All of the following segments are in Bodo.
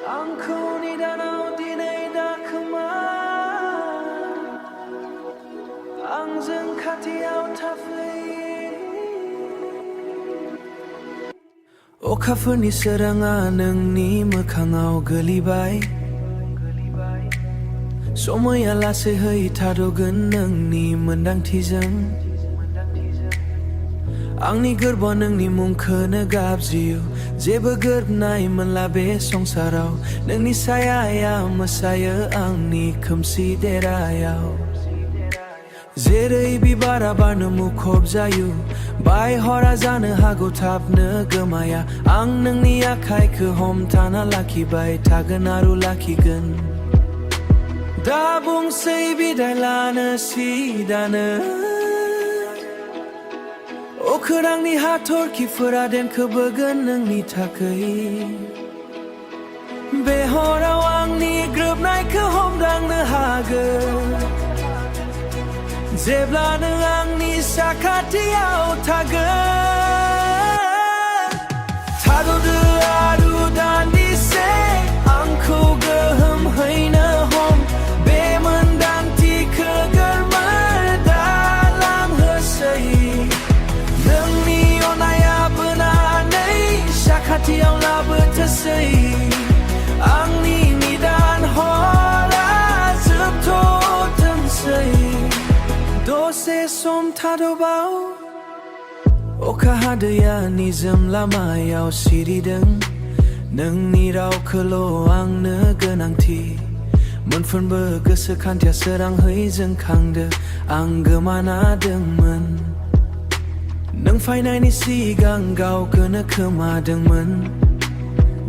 आंखौ निदानाव दिनै दाखोमा आंजों खाथियाव थाफै अखाफोरनि सोराङा नोंनि मोखाङाव गोलैबाय समाया लासैहै थाद'गोन नोंनि मोन्दांथिजों आंनि गोरबोआव नोंनि मुंखौनो गाबज्रियो जेबो गोरोबनाय मोनला बे संसाराव नोंनि सायाया मोसायो आंनि खोमसि देरायाव जेरै बिबारा बारनो मुखुब जायो बायहरा जानो हागौ थाबनो गोमाया आं नोंनि आखाइखौ हमथाना लाखिबाय थागोन आरो लाखिगोन दा बुंसै बिदाय लानो सिदानो अखोरांनि हाथरखिफोरा देंखो बोगोन नोंनि थाखै बे हराव आंनि ग्रोबनायखौ हमदांनो हागोन जेब्ला नों आंनि साखाथियाव थागोन थाद'दो आरो दान्दिसे आंखौ गोहोम हैनो हम बे मोन्दांथिखौ गोमोर दालांहोसै नोंनि अननाया बोनानै साखाथियाव लाबोथोसै आंनि निदान हरा जोबथ'थोंसै दसे सम थाद'बाव अखा हादैया निजोम लामायाव सिरिदों नोंनि रावखौल' आंनो गोनांथि मोनफ्रोमबो गोसोखांथिया सोरांहै जोंखांदो आं गोमाना दंमोन नों फैनायनि सिगां गावखौनो खोमादोंमोन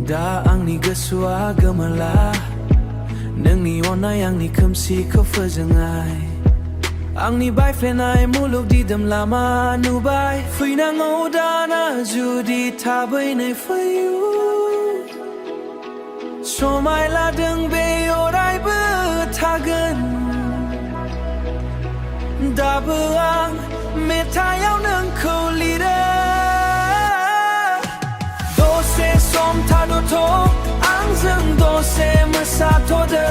दा आंनि गोसोआ गोमोरला नोंनि अननाय आंनि खोमसिखौ फोजोंनाय आंनि बायफ्लेनाय मुलुग दिदोम लामा नुबाय फैनांगौ दाना जुदि थाबैनो फैयो समाय लादों बे अरायबो थागोन दाबो आं मेथाइयाव नोंखौ लिरो दसे सम थाद'थ' आंजों दसे मोसाथ'दो